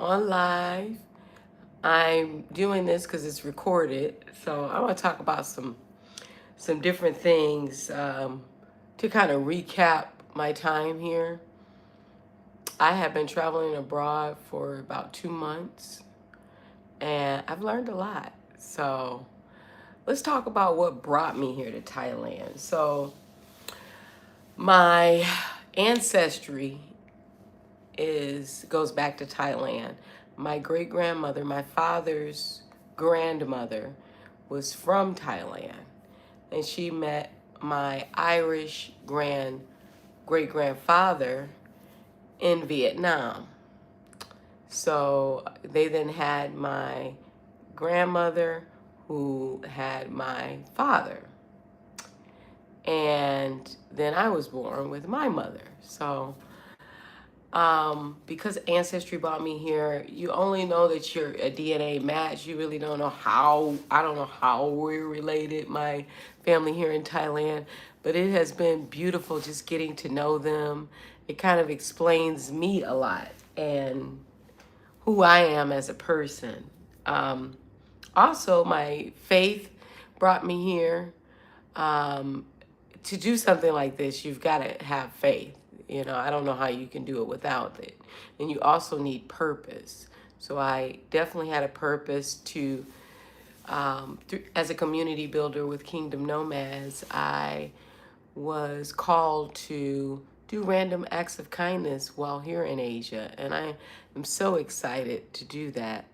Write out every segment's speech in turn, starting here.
on live. I'm doing this because it's recorded. So I want to talk about some different things to kind of recap my time here. I have been traveling abroad for about 2 months, and I've learned a lot. So let's talk about what brought me here to Thailand. So my ancestry is goes back to Thailand. My great grandmother, my father's grandmother, was from Thailand, and she met my Irish great grandfather in Vietnam. So they then had my grandmother, who had my father, and then I was born with my mother. So because ancestry brought me here, you only know that you're a DNA match. You really don't know how. I don't know how we're related, my family here in Thailand, but it has been beautiful just getting to know them. It kind of explains me a lot and who I am as a person. Um, Also, my faith brought me here. Um, to do something like this, you've got to have faith. I don't know how you can do it without it. And you also need purpose. So I definitely had a purpose to, as a community builder with Kingdom Nomads, I was called to do random acts of kindness while here in Asia. And I am so excited to do that.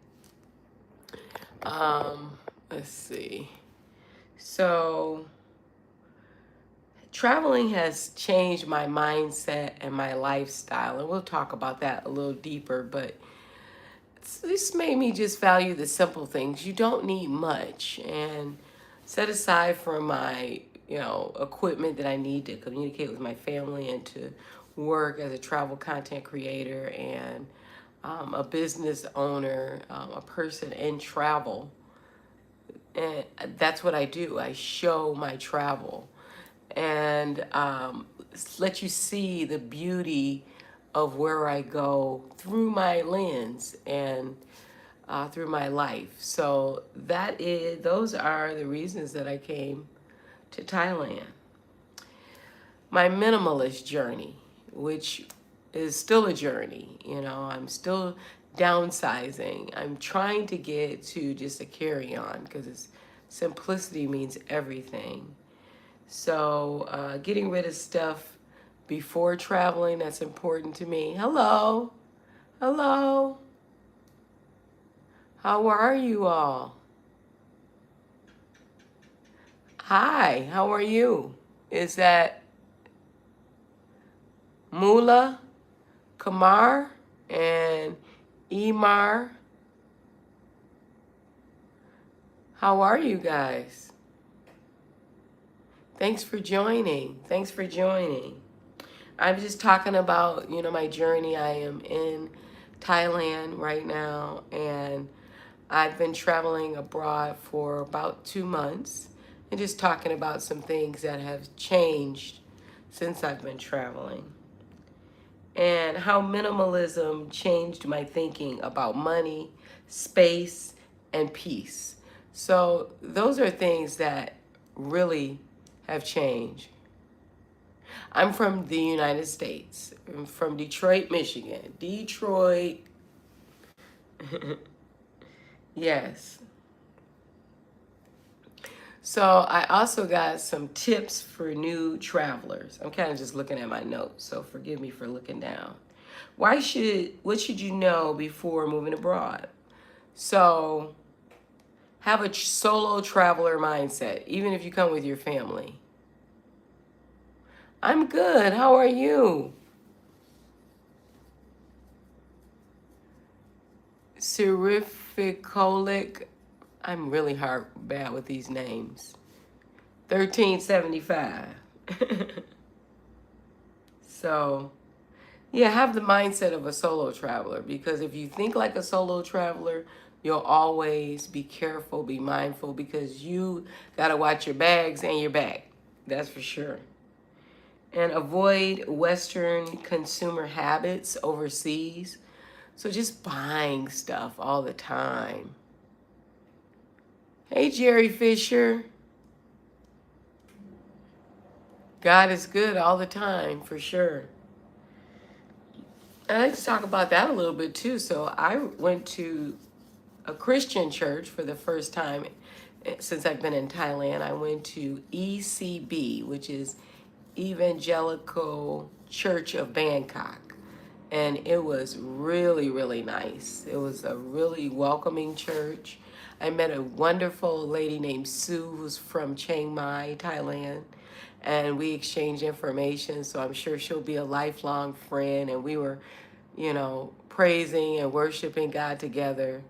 Let's see. So traveling has changed my mindset and my lifestyle, and we'll talk about that a little deeper, but this made me just value the simple things. You don't need much, and set aside for my, equipment that I need to communicate with my family and to work as a travel content creator and a business owner, a person in travel. And that's what I do. I show my travel and let you see the beauty of where I go through my lens and through my life. So those are the reasons that I came to Thailand. My minimalist journey, which is still a journey. I'm still downsizing. I'm trying to get to just a carry-on because simplicity means everything. So getting rid of stuff before traveling, that's important to me. Hello. Hello. How are you all? Hi, how are you? Is that Mula, Kamar, and Emar? How are you guys? Thanks for joining. Thanks for joining. I'm just talking about, my journey. I am in Thailand right now, and I've been traveling abroad for about 2 months and just talking about some things that have changed since I've been traveling and how minimalism changed my thinking about money, space, and peace. So those are things that really have changed. I'm from the United States. I'm from Detroit, Michigan. Detroit. Yes. So I also got some tips for new travelers. I'm kind of just looking at my notes, so forgive me for looking down. What should you know before moving abroad? So have a solo traveler mindset, even if you come with your family. I'm good. How are you? Serificolic. I'm really bad with these names. 1375. So, yeah, have the mindset of a solo traveler, because if you think like a solo traveler, you'll always be careful, be mindful, because you got to watch your bags and your bag. That's for sure. And avoid Western consumer habits overseas. So just buying stuff all the time. Hey, Jerry Fisher. God is good all the time, for sure. I'd like to talk about that a little bit too. So I went to a Christian church for the first time since I've been in Thailand. I went to ECB, which is Evangelical Church of Bangkok. And it was really, really nice. It was a really welcoming church. I met a wonderful lady named Sue who's from Chiang Mai, Thailand. And we exchanged information, so I'm sure she'll be a lifelong friend. And we were, praising and worshiping God together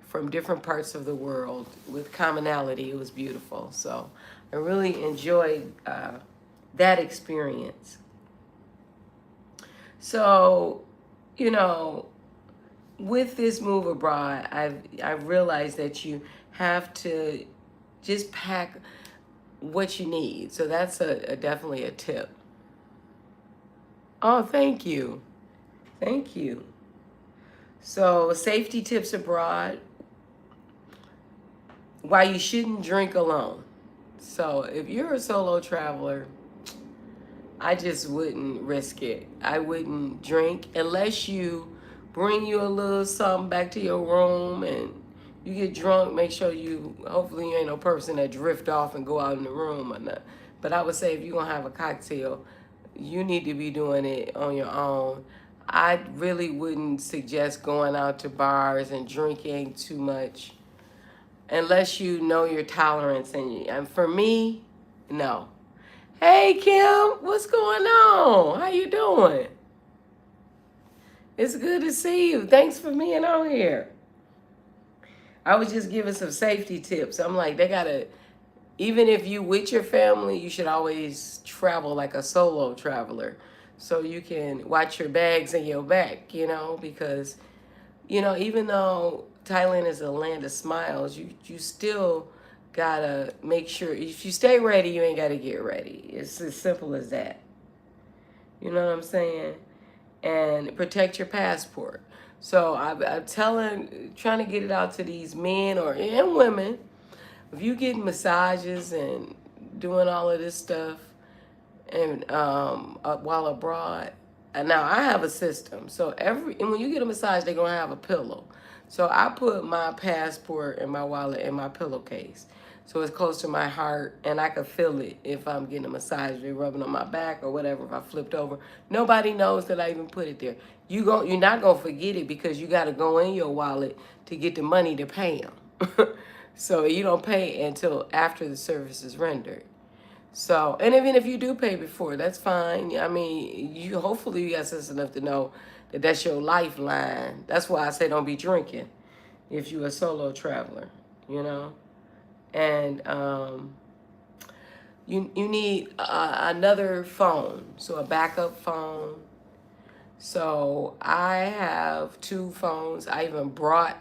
from different parts of the world with commonality. It was beautiful. So I really enjoyed that experience. So, you know, with this move abroad, I've realized that you have to just pack what you need. So that's a definitely a tip. Oh, thank you. Thank you. So, safety tips abroad, why you shouldn't drink alone. So, if you're a solo traveler, I just wouldn't risk it. I wouldn't drink unless you bring you a little something back to your room and you get drunk. Make sure hopefully you ain't no person that drift off and go out in the room or not. But I would say if you're going to have a cocktail, you need to be doing it on your own. I really wouldn't suggest going out to bars and drinking too much unless you know your tolerance. And for me, no. Hey Kim, what's going on? How you doing? It's good to see you. Thanks for being on here. I was just giving some safety tips. I'm like, they gotta, even if you with your family, you should always travel like a solo traveler. So you can watch your bags and your back, because, even though Thailand is a land of smiles, you still gotta make sure if you stay ready, you ain't gotta get ready. It's as simple as that. You know what I'm saying? And protect your passport. So I'm trying to get it out to these men and women. If you getting massages and doing all of this stuff, and while abroad, and now I have a system. So and when you get a massage, they're gonna have a pillow. So I put my passport and my wallet in my pillowcase. So it's close to my heart, and I can feel it if I'm getting a massage. They're rubbing on my back or whatever. If I flipped over, nobody knows that I even put it there. You're not gonna forget it because you got to go in your wallet to get the money to pay them. So you don't pay until after the service is rendered. So, and even if you do pay before, that's fine. I mean, hopefully you got sense enough to know that that's your lifeline. That's why I say don't be drinking if you're a solo traveler, you know. And you need another phone, so a backup phone. So I have two phones. I even brought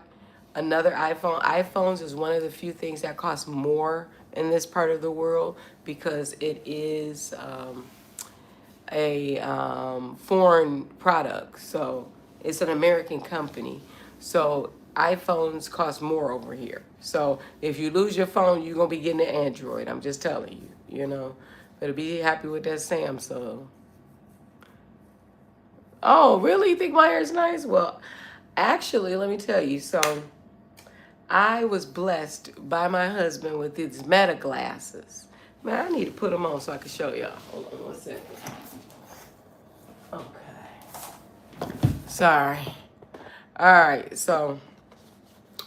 another iPhone. iPhones is one of the few things that cost more in this part of the world because it is a foreign product. So it's an American company. So iPhones cost more over here. So if you lose your phone, you're going to be getting an Android. I'm just telling you, Better be happy with that Samsung. Oh, really? You think my hair is nice? Well, actually, let me tell you. So I was blessed by my husband with these meta glasses. Man, I need to put them on so I can show y'all. Hold on one second. Okay. Sorry. All right. So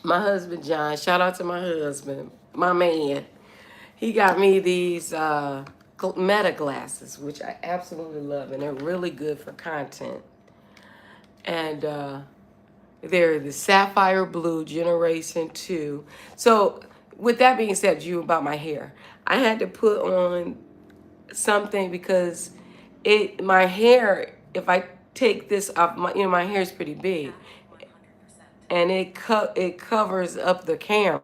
my husband, John, shout out to my husband, my man. He got me these meta glasses, which I absolutely love, and they're really good for content. And they're the Sapphire Blue Generation 2. So, with that being said, you about my hair, I had to put on something because my hair, if I take this off, my hair is pretty big, and it covers up the camera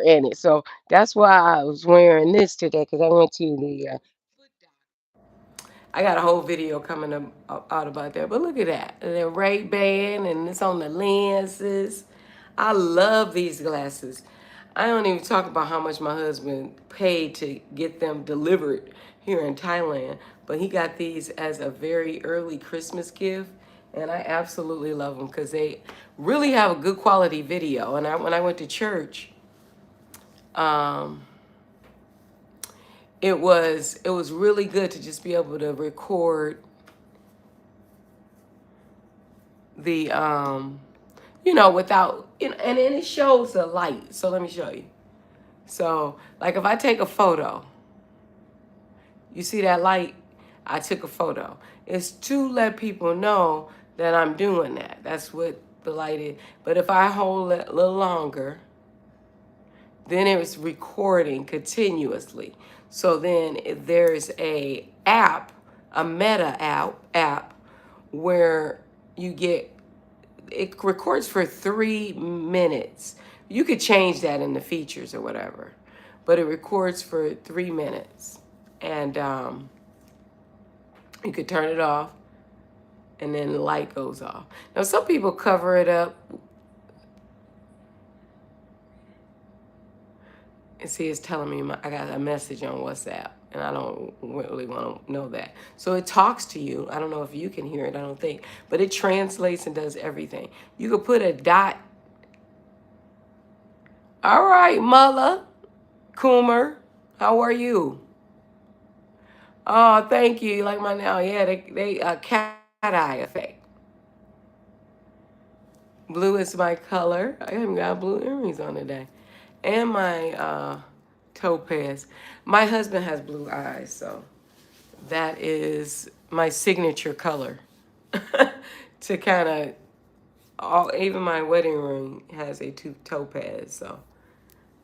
in it. So that's why I was wearing this today because I went to the I got a whole video coming out about that. But look at that. And then Ray-Ban, and it's on the lenses. I love these glasses. I don't even talk about how much my husband paid to get them delivered here in Thailand. But he got these as a very early Christmas gift. And I absolutely love them because they really have a good quality video. And when I went to church, um, it was really good to just be able to record the without, and then it shows the light. So let me show you. So like if I take a photo, you see that light? I took a photo. It's to let people know that I'm doing that. That's what the light is. But if I hold it a little longer, then it's recording continuously. So then there's a meta app where it records for 3 minutes. You could change that in the features or whatever, but it records for 3 minutes. And you could turn it off and then the light goes off. Now some people cover it up. And see, it's telling me I got a message on WhatsApp, and I don't really want to know that. So it talks to you. I don't know if you can hear it, I don't think. But it translates and does everything. You could put a dot. All right, Mullah, Coomer, how are you? Oh, thank you. You like my nail? Yeah, they cat eye effect. Blue is my color. I haven't got blue earrings on today. And my topaz. My husband has blue eyes, so that is my signature color. To kind of, even my wedding ring has a topaz, so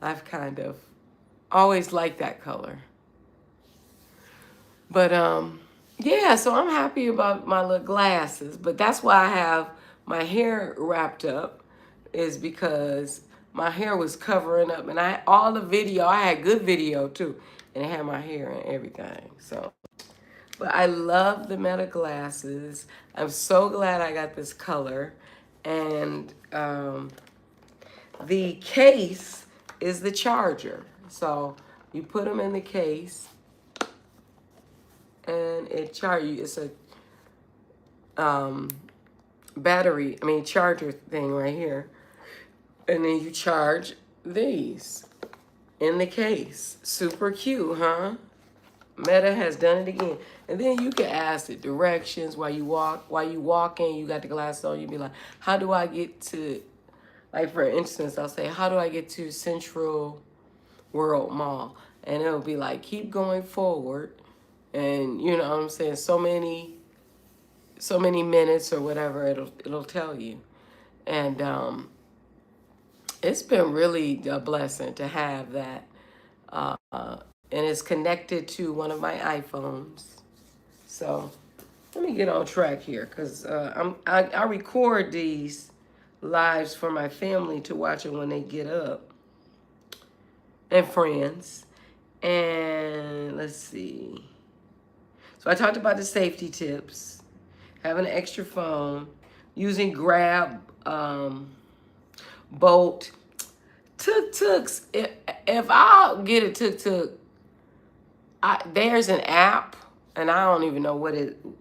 I've kind of always liked that color. But yeah, so I'm happy about my little glasses, but that's why I have my hair wrapped up, is because my hair was covering up, and all the video, I had good video too, and it had my hair and everything. So, but I love the Meta glasses. I'm so glad I got this color, and the case is the charger. So you put them in the case, and it charge you. It's a charger thing right here. And then you charge these in the case. Super cute, huh? Meta has done it again. And then you can ask it directions while you walk. While you walking, you got the glasses on. You be like, how do I get to, like for instance, I'll say, how do I get to Central World Mall? And it'll be like, keep going forward. And you know what I'm saying? So many minutes or whatever, it'll tell you. And it's been really a blessing to have that. And it's connected to one of my iPhones. So let me get on track here, because I record these lives for my family to watch it when they get up, and friends. And let's see. So I talked about the safety tips, having an extra phone, using Grab, Bolt, tuk-tuks. If I'll get a tuk-tuk, there's an app, and I don't even know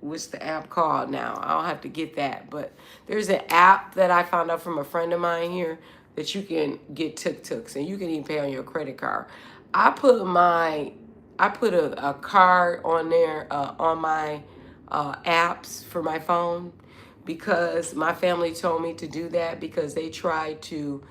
what's the app called now. I'll have to get that. But there's an app that I found out from a friend of mine here that you can get tuk-tuks, and you can even pay on your credit card. I put a card on there on my apps for my phone, because my family told me to do that, because they try to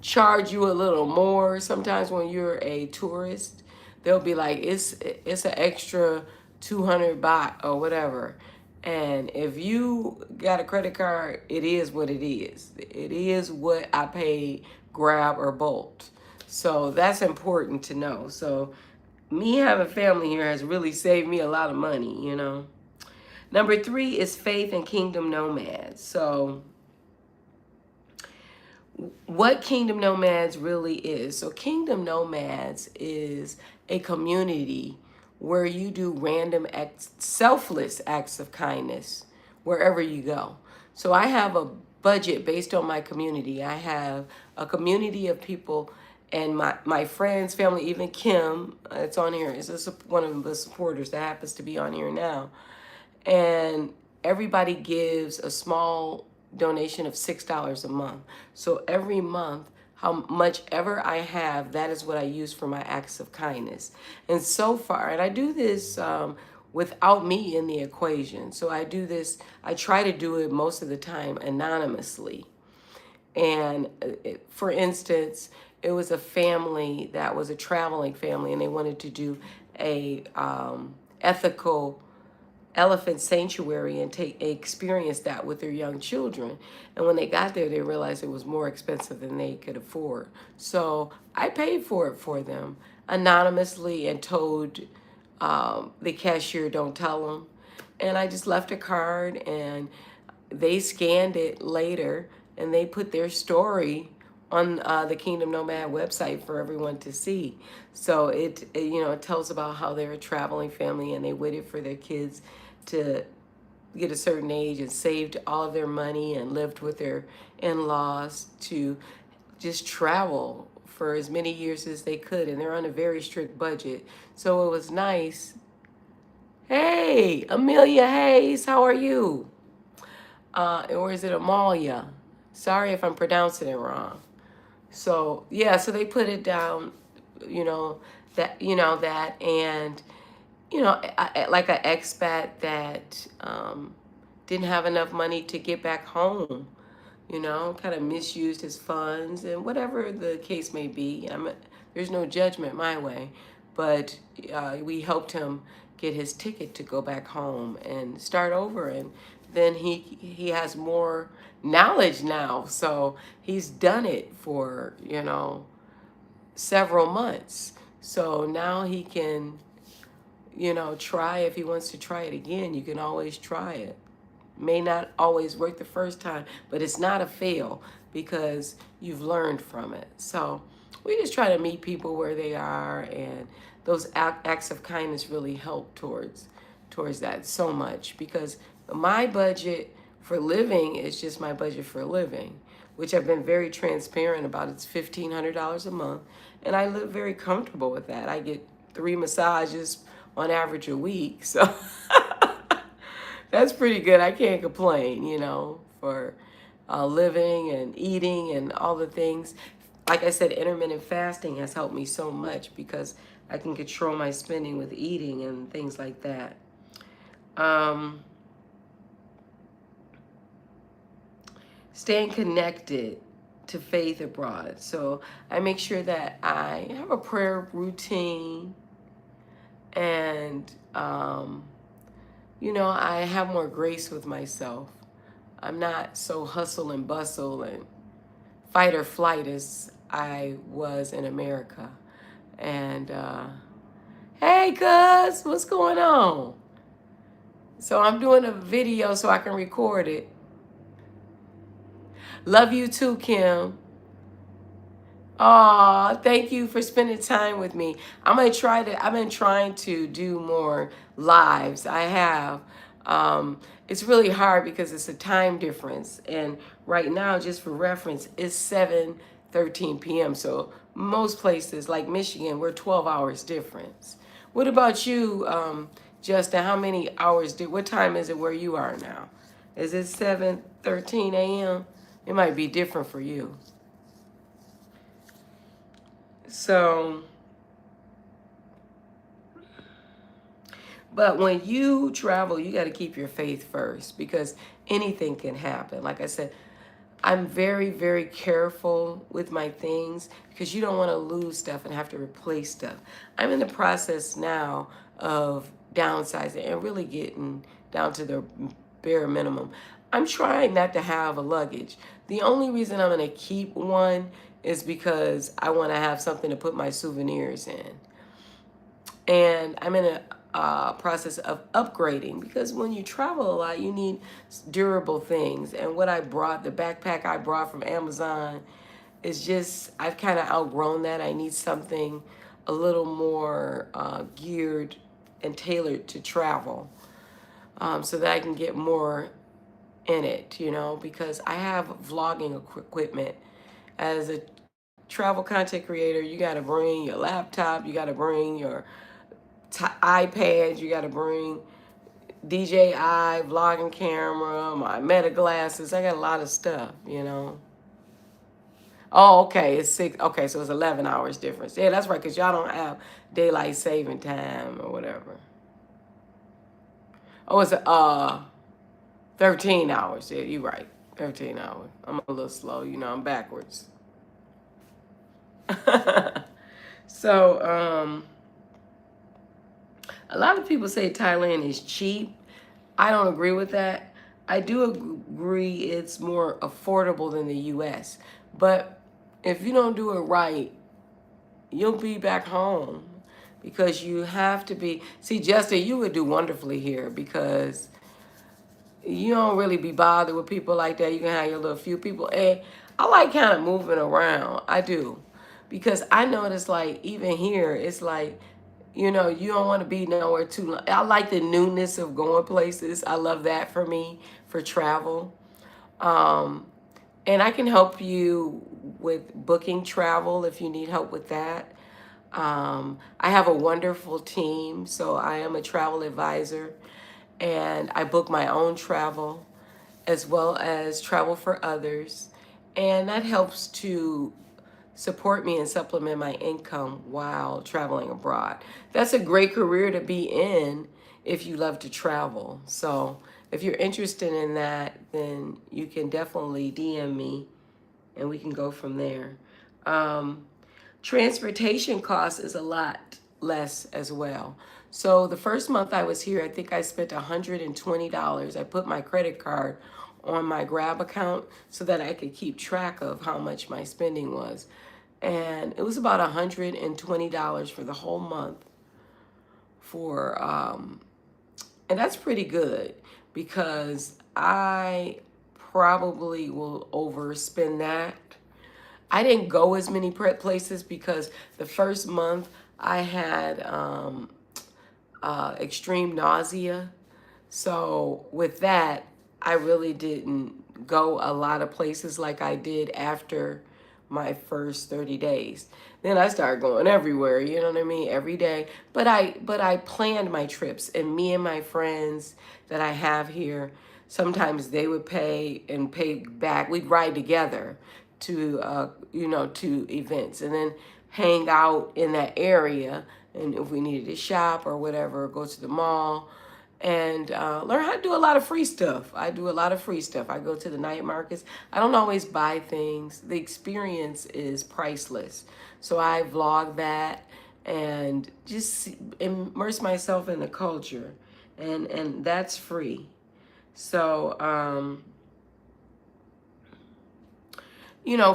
charge you a little more sometimes when you're a tourist. They'll be like, it's an extra 200 baht or whatever. And if you got a credit card, it is what it is. It is what I paid Grab or Bolt. So that's important to know. So me having family here has really saved me a lot of money, you know. Number 3 is faith and kingdom nomads. So what Kingdom Nomads really is. So Kingdom Nomads is a community where you do random acts, selfless acts of kindness wherever you go. So I have a budget based on my community. I have a community of people and my friends, family, even Kim, it's on here, is one of the supporters that happens to be on here now. And everybody gives a small donation of $6 a month. So every month, how much ever I have, that is what I use for my acts of kindness. And so far, and I do this without me in the equation. So I do this, I try to do it most of the time anonymously. And for instance, it was a family that was a traveling family, and they wanted to do a ethical elephant sanctuary and experience that with their young children. And when they got there, they realized it was more expensive than they could afford. So I paid for it for them anonymously and told the cashier, don't tell them. And I just left a card, and they scanned it later, and they put their story on the Kingdom Nomad website for everyone to see. So it tells about how they're a traveling family and they waited for their kids to get a certain age and saved all of their money and lived with their in-laws to just travel for as many years as they could. And they're on a very strict budget. So it was nice. Hey, Amelia Hayes, how are you? Or is it Amalia? Sorry if I'm pronouncing it wrong. So yeah, so they put it down, that, and like an expat that didn't have enough money to get back home, kind of misused his funds and whatever the case may be. There's no judgment my way, but we helped him get his ticket to go back home and start over, and then he has more knowledge now, so he's done it for several months. So now he can try. If he wants to try it again, you can always try it. May not always work the first time, but it's not a fail because you've learned from it. So we just try to meet people where they are, and those acts of kindness really help towards that so much, because my budget for living is just my budget for living, which I've been very transparent about. It's $1,500 a month, and I live very comfortable with that. I get 3 massages on average a week, so that's pretty good. I can't complain, for living and eating and all the things. Like I said, intermittent fasting has helped me so much because I can control my spending with eating and things like that. Staying connected to faith abroad. So I make sure that I have a prayer routine, and I have more grace with myself. I'm not so hustle and bustle and fight or flight as I was in America. And hey, cuz, what's going on? So I'm doing a video so I can record it. Love you too, Kim. Aw, thank you for spending time with me. I've been trying to do more lives. I have. It's really hard because it's a time difference. And right now, just for reference, it's 7:13 p.m. So most places like Michigan, we're 12 hours difference. What about you, Justin? How many hours what time is it where you are now? Is it 7:13 a.m.? It might be different for you. So, but when you travel, you got to keep your faith first, because anything can happen. Like I said, I'm very, very careful with my things because you don't want to lose stuff and have to replace stuff. I'm in the process now of downsizing and really getting down to the bare minimum. I'm trying not to have a luggage. The only reason I'm going to keep one is because I want to have something to put my souvenirs in. And I'm in a process of upgrading, because when you travel a lot, you need durable things. And what I brought, the backpack I brought from Amazon, is just, I've kind of outgrown that. I need something a little more geared and tailored to travel, so that I can get more in it, you know, because I have vlogging equipment. As a travel content creator, you got to bring your laptop, you got to bring your iPad, you got to bring DJI vlogging camera, my Meta glasses. I got a lot of stuff, you know. Oh, okay, it's 6. Okay, so it's 11 hours difference. Yeah, that's right, because y'all don't have daylight saving time or whatever. Oh, it's 13 hours. Yeah, you're right. 13 hours. I'm a little slow, you know, I'm backwards. So, a lot of people say Thailand is cheap. I don't agree with that. I do agree it's more affordable than the US. But if you don't do it right, you'll be back home, because you have to be. See, Justin, you would do wonderfully here because you don't really be bothered with people like that. You can have your little few people. And I like kind of moving around. I do. Because I notice, like, even here, it's like, you know, you don't want to be nowhere too long. I like the newness of going places. I love that for me, for travel. Um, and I can help you with booking travel if you need help with that. I have a wonderful team, so I am a travel advisor, and I book my own travel as well as travel for others. And that helps to support me and supplement my income while traveling abroad. That's a great career to be in if you love to travel. So if you're interested in that, then you can definitely DM me and we can go from there. Um, Transportation costs is a lot less as well. So the first month I was here, I think I spent $120. I put my credit card on my Grab account so that I could keep track of how much my spending was. And it was about $120 for the whole month for and that's pretty good, because I probably will overspend that. I didn't go as many places because the first month I had extreme nausea. So with that, I really didn't go a lot of places like I did after my first 30 days. Then I started going everywhere, you know what I mean, every day. But I planned my trips, and me and my friends that I have here, sometimes they would pay and pay back. We'd ride together to to events, and then hang out in that area. And if we needed to shop or whatever, go to the mall and learn how to do a lot of free stuff. I do a lot of free stuff. I go to the night markets. I don't always buy things. The experience is priceless. So I vlog that and just immerse myself in the culture. And that's free. So,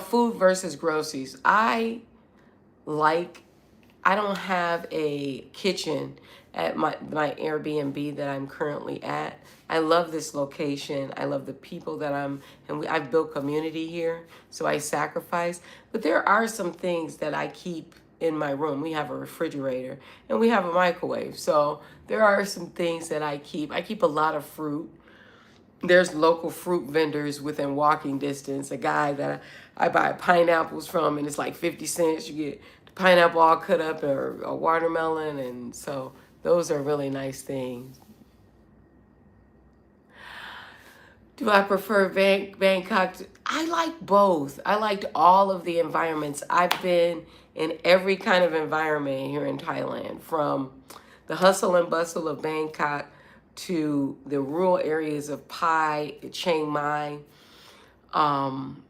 food versus groceries. Like I don't have a kitchen at my Airbnb that I'm currently at. I love this location. I love the people that I've built community here, so I sacrifice. But there are some things that I keep in my room. We have a refrigerator and we have a microwave. So there are some things that I keep. I keep a lot of fruit. There's local fruit vendors within walking distance. A guy that I buy pineapples from, and it's like 50 cents. You get the pineapple all cut up, or a watermelon, and so those are really nice things. Do I prefer Bangkok? I like both. I liked all of the environments. I've been in every kind of environment here in Thailand, from the hustle and bustle of Bangkok to the rural areas of Pai, Chiang Mai, um,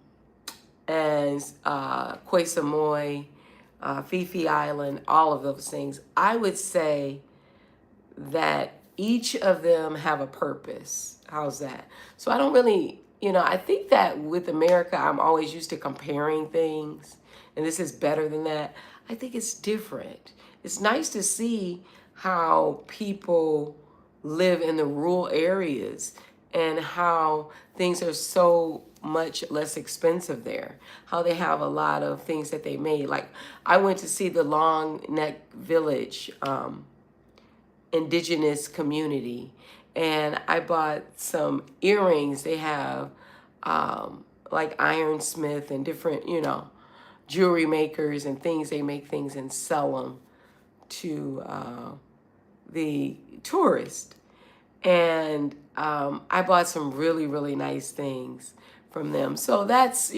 and Koh Samui, Phi Phi Island, all of those things. I would say that each of them have a purpose. How's that? So I don't really, I think that with America, I'm always used to comparing things, and this is better than that. I think it's different. It's nice to see how people live in the rural areas and how things are so much less expensive there. How they have a lot of things that they made. Like I went to see the Long Neck Village indigenous community. And I bought some earrings. They have like ironsmith and different, jewelry makers and things. They make things and sell them to the tourist. And I bought some really, really nice things from them. So that's,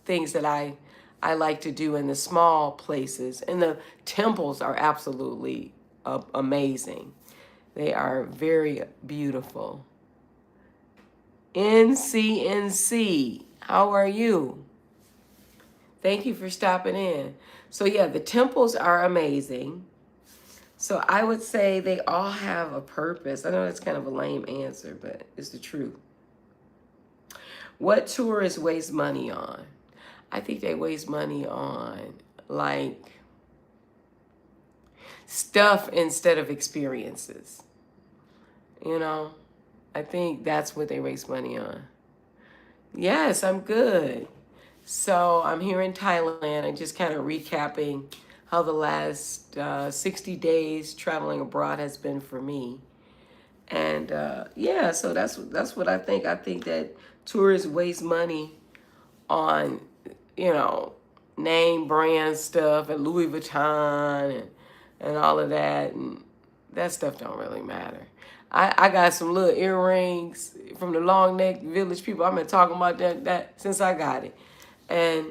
things that I like to do in the small places. And the temples are absolutely amazing. They are very beautiful. NCNC, how are you? Thank you for stopping in. So yeah, the temples are amazing. So I would say they all have a purpose. I know that's kind of a lame answer, but it's the truth. What tourists waste money on? I think they waste money on like stuff instead of experiences. I think that's what they waste money on. Yes, I'm good. So I'm here in Thailand and just kind of recapping how the last 60 days traveling abroad has been for me. And yeah, so that's what I think. I think that tourists waste money on, name brand stuff and Louis Vuitton and all of that. And that stuff don't really matter. I got some little earrings from the Long Neck Village people. I've been talking about that since I got it. And,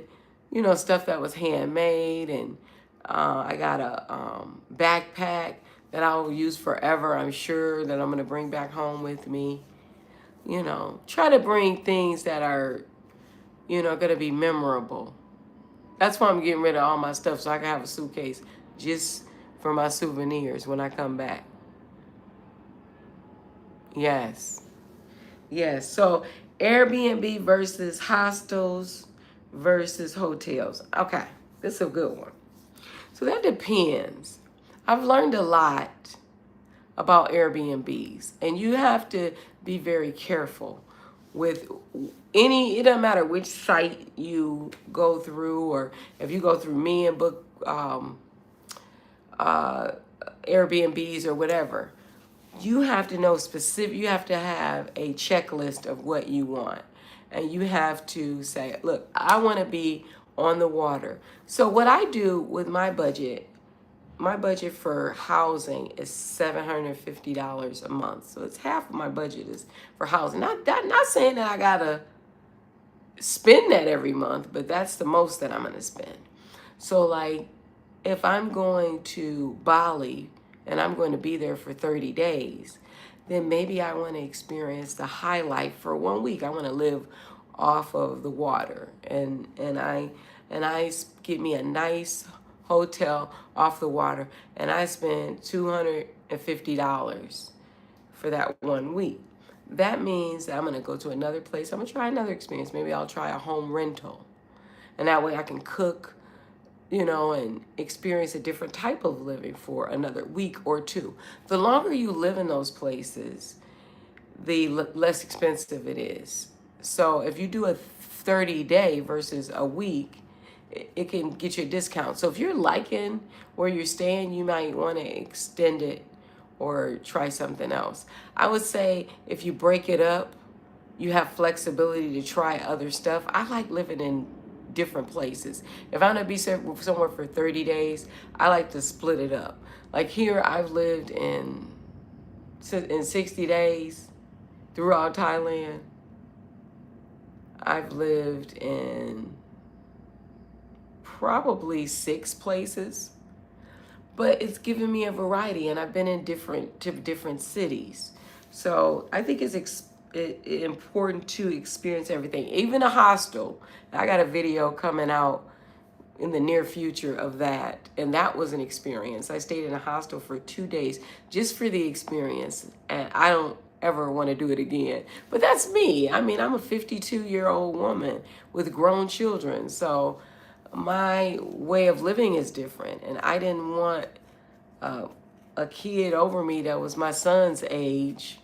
stuff that was handmade. And I got a backpack that I will use forever. I'm sure that I'm going to bring back home with me. Try to bring things that are, going to be memorable. That's why I'm getting rid of all my stuff so I can have a suitcase just for my souvenirs when I come back. Yes. Yes. So Airbnb versus hostels versus hotels. Okay. This is a good one. So that depends. I've learned a lot about Airbnbs, and you have to be very careful with it doesn't matter which site you go through, or if you go through me and book Airbnbs or whatever. You have to know you have to have a checklist of what you want. And you have to say, look, I want to be on the water. So what I do with my budget for housing is $750 a month. So it's half of my budget is for housing. Not saying that I got to spend that every month, but that's the most that I'm going to spend. So like if I'm going to Bali and I'm going to be there for 30 days, then maybe I want to experience the high life for 1 week. I want to live off of the water, and I get me a nice hotel off the water, and I spend $250 for that 1 week. That means that I'm going to go to another place. I'm going to try another experience. Maybe I'll try a home rental, and that way I can cook, and experience a different type of living for another week or two. The longer you live in those places, the less expensive it is. So if you do a 30-day versus a week, it can get you a discount. So if you're liking where you're staying, you might want to extend it or try something else. I would say if you break it up, you have flexibility to try other stuff. I like living in different places. If I'm gonna be somewhere for 30 days, I like to split it up. Like here, I've lived in 60 days throughout Thailand. I've lived in probably 6 places, but it's given me a variety, and I've been in different cities. So I think it's important to experience everything, even a hostel. I got a video coming out in the near future of that, and that was an experience. I stayed in a hostel for 2 days just for the experience, and I don't ever want to do it again. But that's me. I mean, I'm a 52-year-old woman with grown children, so my way of living is different, and I didn't want a kid over me that was my son's age.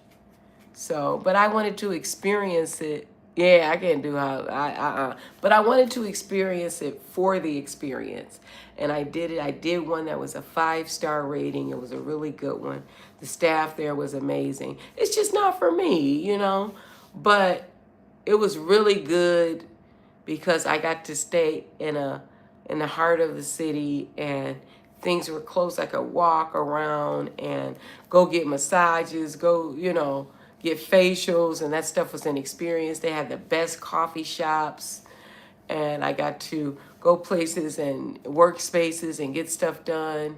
So, but I wanted to experience it Yeah, I can't do how but I wanted to experience it for the experience. And I did it. I did one that was a 5-star rating. It was a really good one. The staff there was amazing. It's just not for me. But it was really good because I got to stay in the heart of the city, and things were close. I could walk around and go get massages, go, get facials, and that stuff was an experience. They had the best coffee shops, and I got to go places and workspaces and get stuff done.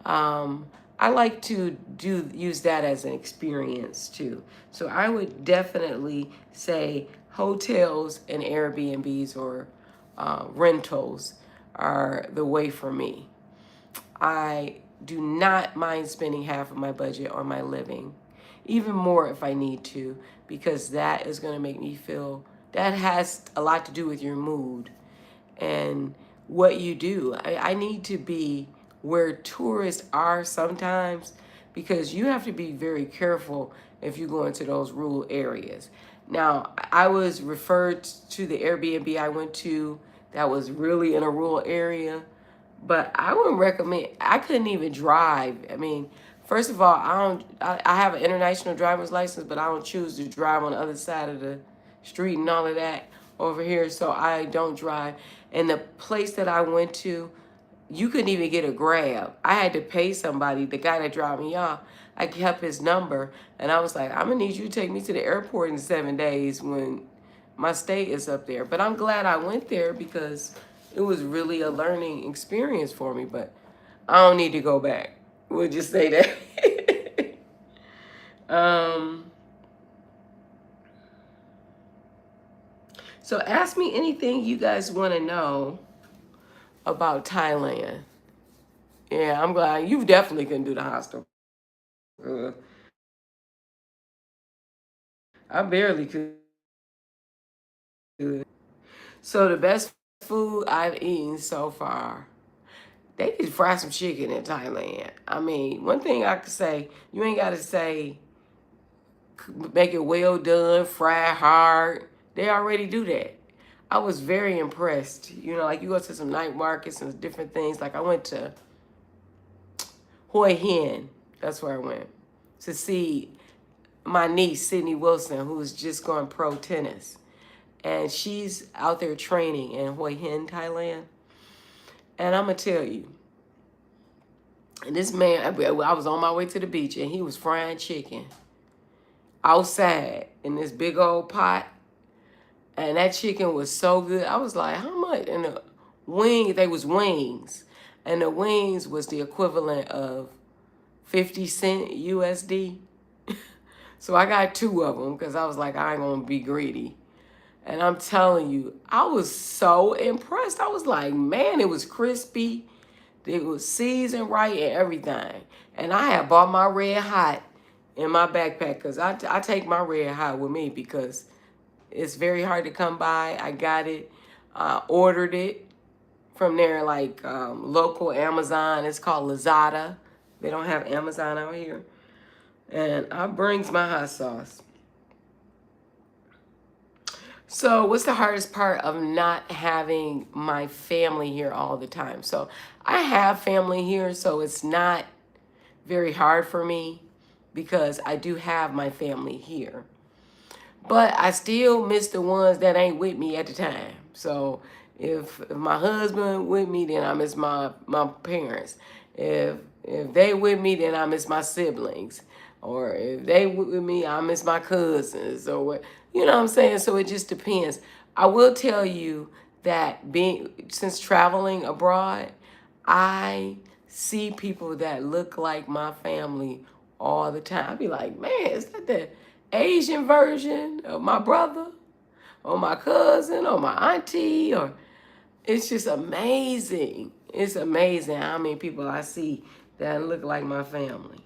Um, I like to use that as an experience too. So I would definitely say hotels and Airbnbs or rentals are the way for me. I do not mind spending half of my budget on my living, even more if I need to, because that is going to make me feel, that has a lot to do with your mood and what you do. I need to be where tourists are sometimes, because you have to be very careful if you go into those rural areas. Now, I was referred to the Airbnb I went to that was really in a rural area, but I wouldn't recommend. I couldn't even drive. I mean, first of all, I don't. I have an international driver's license, but I don't choose to drive on the other side of the street and all of that over here, so I don't drive. And the place that I went to, you couldn't even get a grab. I had to pay somebody, the guy that dropped me off. I kept his number, and I was like, I'm gonna need you to take me to the airport in 7 days when my stay is up there. But I'm glad I went there because it was really a learning experience for me. But I don't need to go back. We'll just say that. um, so ask me anything you guys want to know about Thailand. Yeah, I'm glad you definitely can do the hostel. Uh, I barely could do it. So the best food I've eaten so far, they could fry some chicken in Thailand. I mean, one thing I could say, you ain't got to say make it well done, fry hard. They already do that. I was very impressed. Like you go to some night markets and different things. Like I went to Hoi Hin. That's where I went to see my niece, Sydney Wilson, who's just going pro tennis. And she's out there training in Hoi Hin, Thailand. And I'm going to tell you, and this man, I was on my way to the beach and he was frying chicken outside in this big old pot. And that chicken was so good. I was like, how much? And the they was wings. And the wings was the equivalent of 50 cent USD. So I got 2 of them because I was like, I ain't going to be greedy. And I'm telling you, I was so impressed. I was like, man, it was crispy. It was seasoned right and everything. And I had bought my red hot in my backpack because I take my red hot with me because it's very hard to come by. I got it. I ordered it from there, like local Amazon. It's called Lazada. They don't have Amazon out here. And I brings my hot sauce. So what's the hardest part of not having my family here all the time? So I have family here, so it's not very hard for me because I do have my family here. But I still miss the ones that ain't with me at the time. So if my husband with me, then I miss my parents. If they with me, then I miss my siblings. Or if they with me, I miss my cousins. Or what, you know what I'm saying? So it just depends. I will tell you that since traveling abroad, I see people that look like my family all the time. I be like, man, is that the Asian version of my brother or my cousin or my auntie? Or it's just amazing. It's amazing how many people I see that look like my family.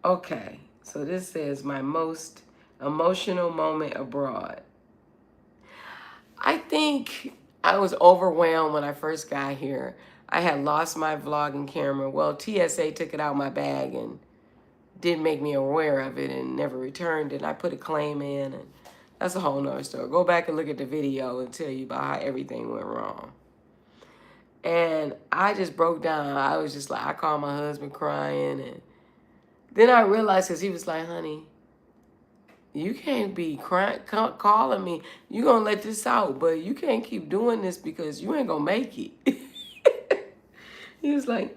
Okay, so this says my most emotional moment abroad. I think I was overwhelmed when I first got here. I had lost my vlogging camera. Well, TSA took it out of my bag and didn't make me aware of it and never returned it. I put a claim in, and that's a whole nother story. Go back and look at the video and tell you about how everything went wrong. And I just broke down. I was just like, I called my husband crying. And then I realized, because he was like, honey, you can't be crying, calling me. You're going to let this out, but you can't keep doing this because you ain't going to make it. He was like,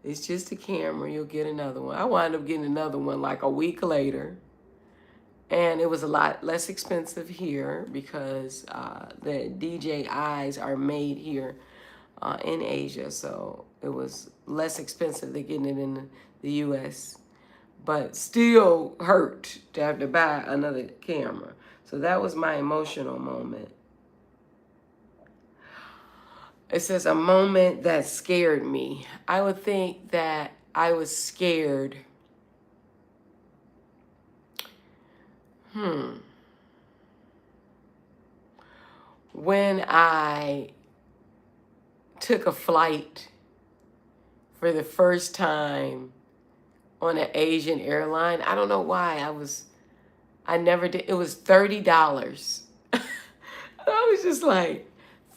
it's just a camera. You'll get another one. I wound up getting another one like a week later. And it was a lot less expensive here because the DJIs are made here in Asia. So it was less expensive than getting it in the US. But still hurt to have to buy another camera. So that was my emotional moment. It says a moment that scared me. I would think that I was scared. When I took a flight for the first time on an Asian airline. I don't know why. I never did. It was $30. I was just like,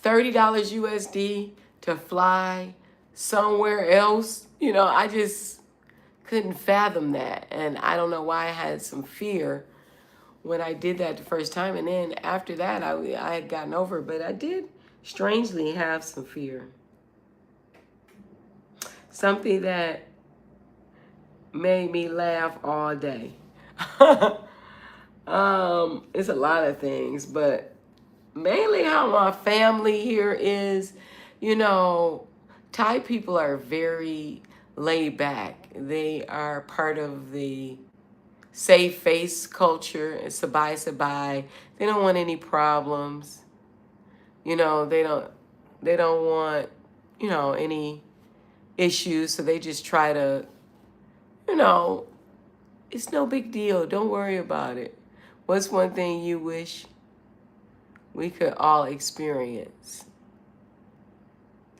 $30 USD to fly somewhere else. You know, I just couldn't fathom that. And I don't know why I had some fear when I did that the first time. And then after that, I had gotten over it. But I did strangely have some fear. Something that made me laugh all day. It's a lot of things, but mainly how my family here is, you know, Thai people are very laid back. They are part of the save face culture. It's sabai sabai. They don't want any problems. You know, they don't want, you know, any issues. So they just try to, you know, it's no big deal. Don't worry about it. What's one thing you wish we could all experience?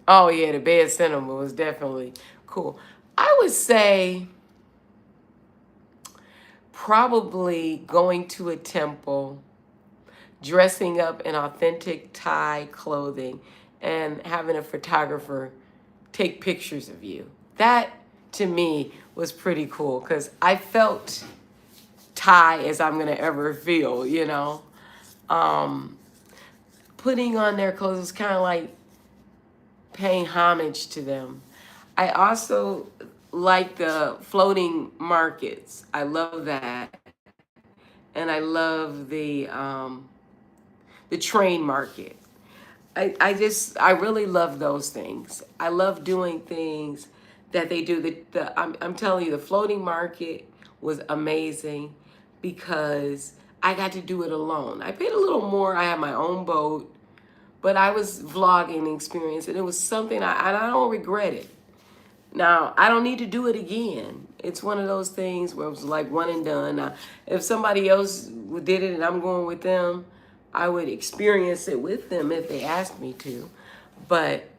Oh, yeah, the bed cinema was definitely cool. I would say probably going to a temple, dressing up in authentic Thai clothing, and having a photographer take pictures of you. That, to me, was pretty cool because I felt Thai as I'm going to ever feel, you know. Putting on their clothes was kind of like paying homage to them. I also like the floating markets. I love that. And I love the train market. I really love those things. I love doing things that they do. I'm telling you, the floating market was amazing because I got to do it alone. I paid a little more. I had my own boat, but I was vlogging experience, and it was something I don't regret it. Now, I don't need to do it again. It's one of those things where it was like one and done. Now, if somebody else did it and I'm going with them, I would experience it with them if they asked me to. But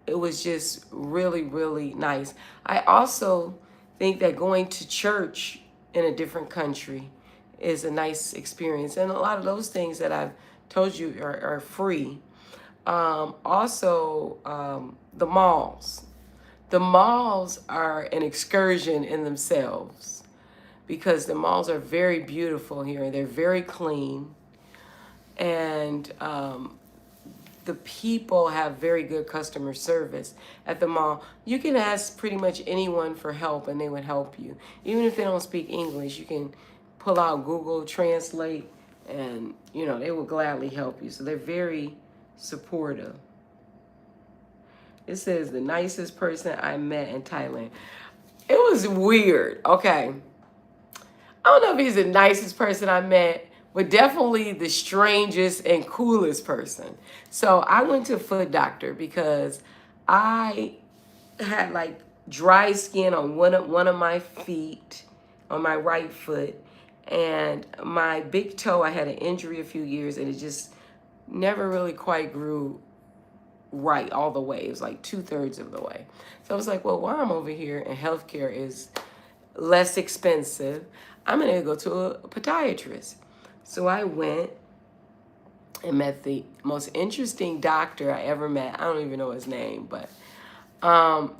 it was just really, really nice. I also think that going to church in a different country is a nice experience. And a lot of those things that I've told you are free. Also, the malls. The malls are an excursion in themselves because the malls are very beautiful here. They're very clean. And the people have very good customer service at the mall. You can ask pretty much anyone for help and they would help you. Even if they don't speak English, you can pull out Google Translate and, you know, they will gladly help you. So they're very supportive. It says the nicest person I met in Thailand. It was weird. Okay. I don't know if he's the nicest person I met, but definitely the strangest and coolest person. So I went to a foot doctor because I had like dry skin on one of my feet, on my right foot, and my big toe, I had an injury a few years and it just never really quite grew right all the way. It was like 2/3 of the way. So I was like, well, while I'm over here and healthcare is less expensive, I'm going to go to a podiatrist. So I went and met the most interesting doctor I ever met. I don't even know his name, but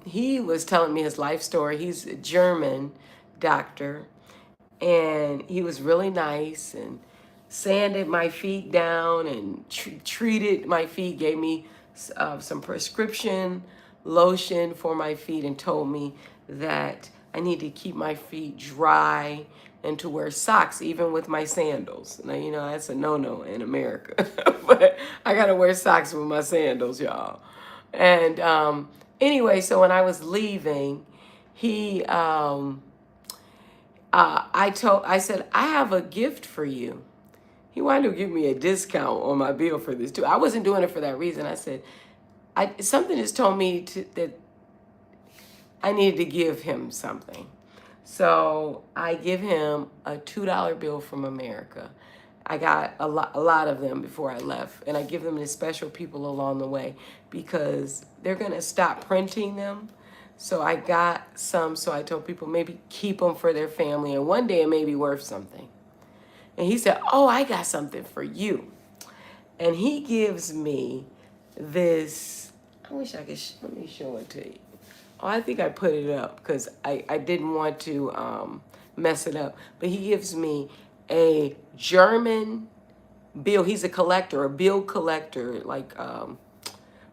he was telling me his life story. He's a German doctor, and he was really nice and sanded my feet down and treated my feet, gave me some prescription lotion for my feet, and told me that I need to keep my feet dry and to wear socks even with my sandals. Now, you know, that's a no-no in America, but I gotta wear socks with my sandals, y'all. And anyway, so when I was leaving, he I said, I have a gift for you. He wanted to give me a discount on my bill for this too. I wasn't doing it for that reason. I said, something just told me that I needed to give him something. So I give him a $2 bill from America. I got a lot of them before I left, and I give them to special people along the way because they're gonna stop printing them. So I got some, so I told people maybe keep them for their family, and one day it may be worth something. And he said, oh, I got something for you. And he gives me this, I wish I could, let me show it to you. Oh, I think I put it up because I didn't want to mess it up. But he gives me a German bill. He's a collector, a bill collector, like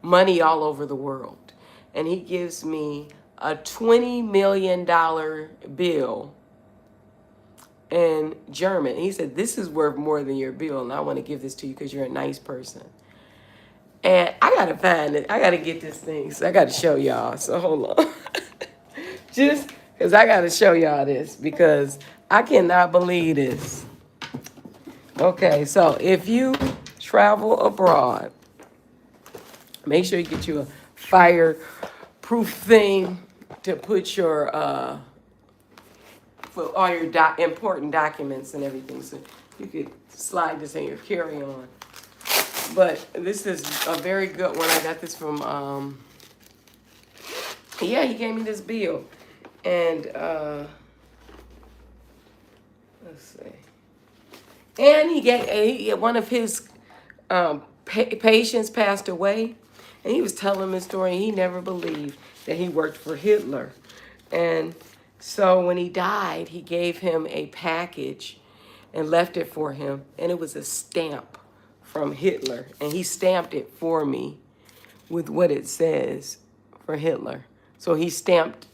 money all over the world. And he gives me a $20 million bill in German. He said, this is worth more than your bill, and I want to give this to you because you're a nice person. And I got to find it. I got to get this thing. So I got to show y'all. So hold on. Just because I got to show y'all this because I cannot believe this. Okay, so if you travel abroad, make sure you get you a fireproof thing to put your for all your important documents and everything. So you could slide this in your carry-on. But this is a very good one. I got this from, yeah, he gave me this bill. And, let's see. And he one of his patients passed away. And he was telling his story. And he never believed that he worked for Hitler. And so when he died, he gave him a package and left it for him. And it was a stamp from Hitler. And he stamped it for me with what it says for Hitler. So he stamped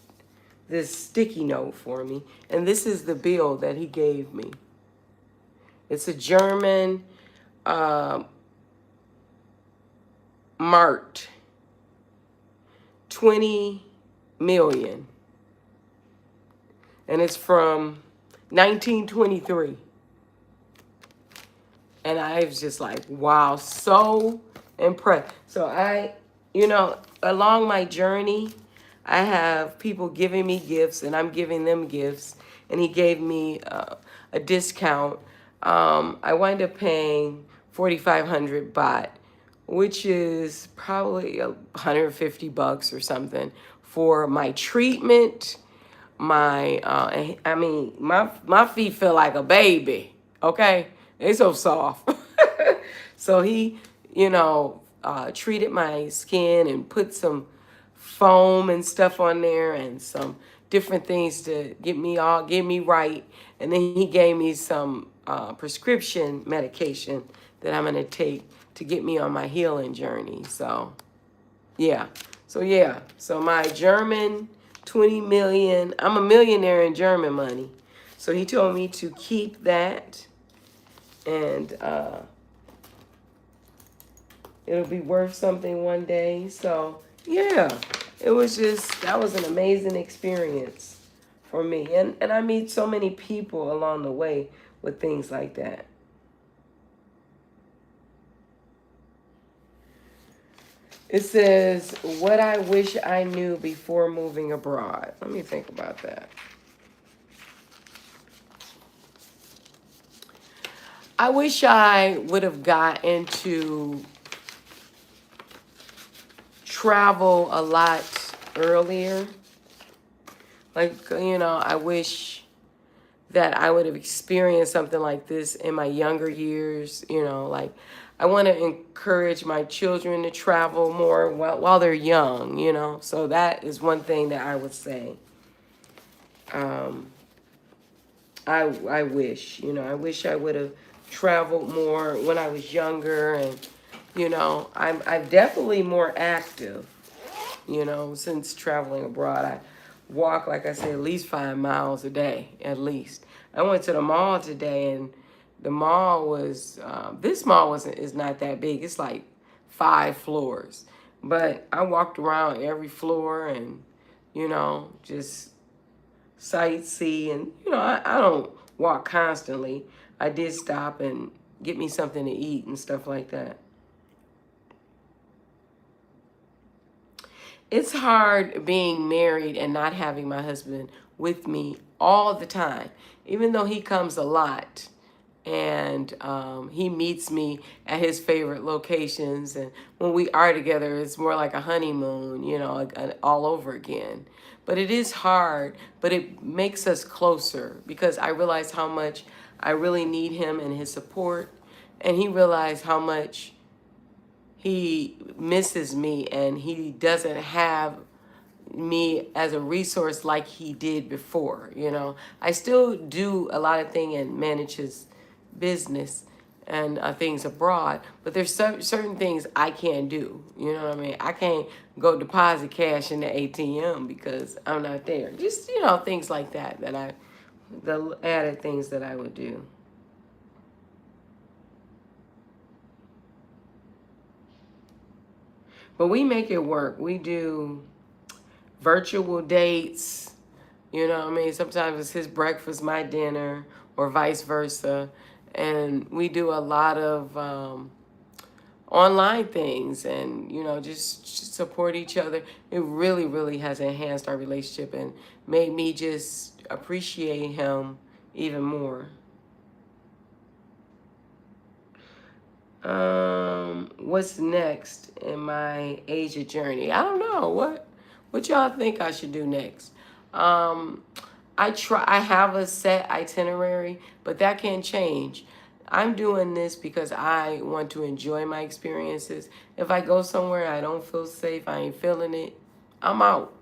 this sticky note for me. And this is the bill that he gave me. It's a German marked 20 million. And it's from 1923. And I was just like, wow, so impressed. So along my journey, I have people giving me gifts and I'm giving them gifts. And he gave me a discount. I wind up paying 4,500 baht, which is probably $150 or something for my treatment. My feet feel like a baby. Okay, they so soft. So he, treated my skin and put some foam and stuff on there and some different things to get me right. And then he gave me some prescription medication that I'm gonna take to get me on my healing journey. So my German 20 million, I'm a millionaire in German money. So he told me to keep that and it'll be worth something one day. So yeah, that was an amazing experience for me. And I meet so many people along the way with things like that. It says, what I wish I knew before moving abroad. Let me think about that. I wish I would have gotten to travel a lot earlier Like, I wish that I would have experienced something like this in my younger years. Like, I want to encourage my children to travel more while they're young, So that is one thing that I would say. Um, I wish, I wish I would have traveled more when I was younger, and I'm definitely more active, since traveling abroad. I walk, like I said, at least 5 miles a day, at least. I went to the mall today, and the mall was this mall is not that big. It's like 5 floors, but I walked around every floor and just sightsee. And I don't walk constantly. I did stop and get me something to eat and stuff like that. It's hard being married and not having my husband with me all the time, even though he comes a lot. And he meets me at his favorite locations. And when we are together, it's more like a honeymoon, all over again. But it is hard, but it makes us closer because I realize how much I really need him and his support. And he realized how much he misses me and he doesn't have me as a resource like he did before. I still do a lot of things and manage his business and things abroad, but there's certain things I can't do. You know what I mean? I can't go deposit cash in the ATM because I'm not there. Just things like that the added things that I would do. But we make it work. We do virtual dates. You know what I mean? Sometimes it's his breakfast, my dinner, or vice versa. And we do a lot of online things and, just support each other. It really, really has enhanced our relationship and made me just appreciate him even more. What's next in my Asia journey? I don't know. What y'all think I should do next? Um, I have a set itinerary, but that can change. I'm doing this because I want to enjoy my experiences. If I go somewhere I don't feel safe, I ain't feeling it, I'm out.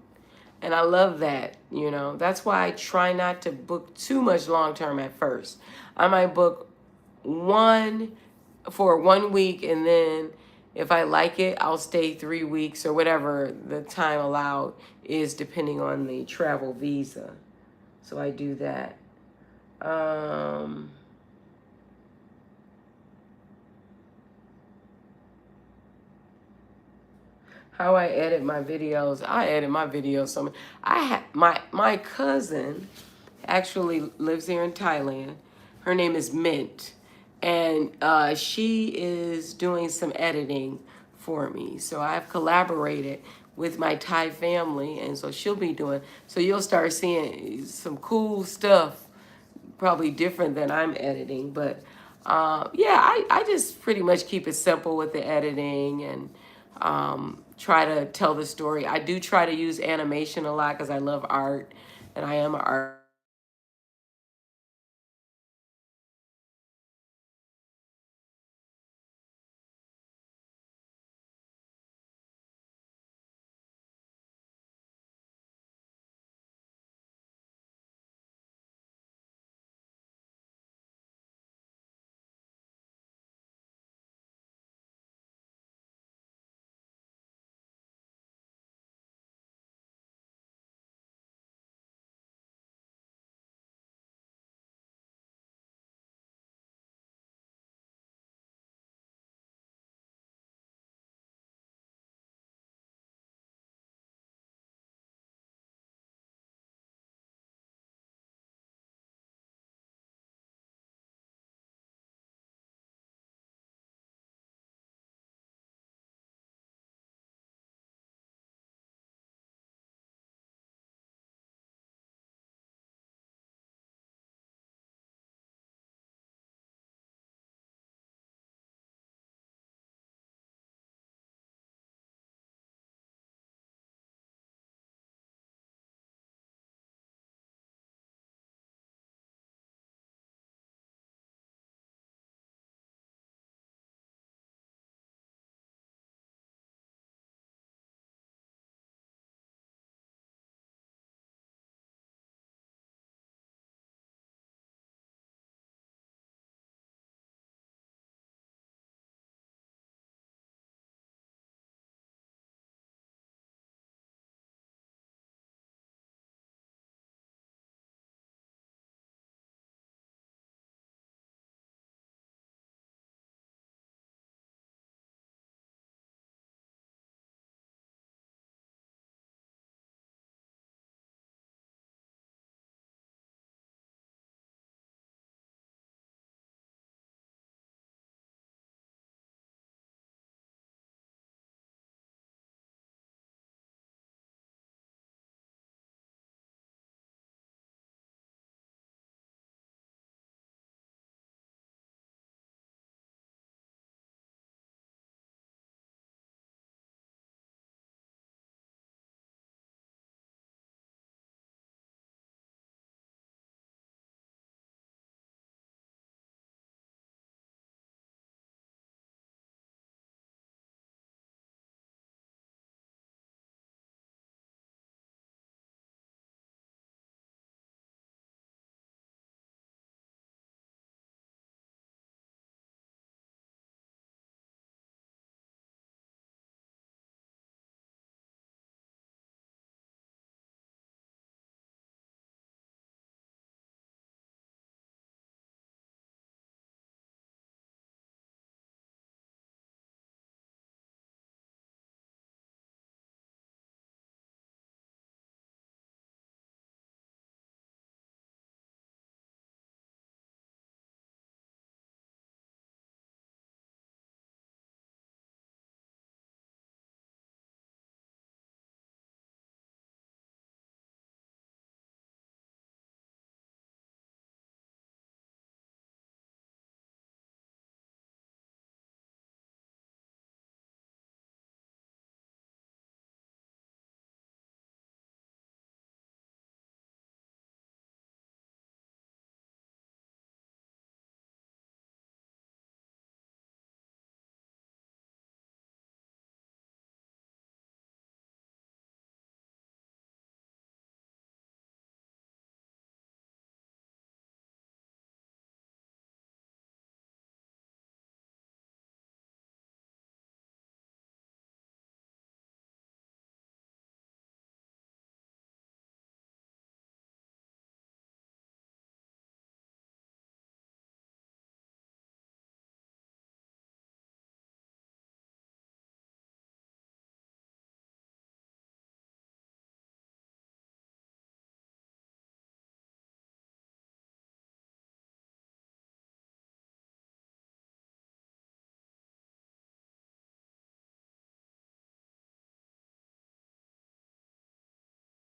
And I love that. That's why I try not to book too much long term at first. I might book one for 1 week, and then if I like it, I'll stay 3 weeks or whatever the time allowed is depending on the travel visa. So I do that. Um, how I edit my videos. I edit my videos so much. My cousin actually lives here in Thailand. Her name is Mint, and she is doing some editing for me. So I've collaborated with my Thai family, and so she'll be doing. So you'll start seeing some cool stuff, probably different than I'm editing, but yeah, I just pretty much keep it simple with the editing and try to tell the story. I do try to use animation a lot because I love art and I am an artist.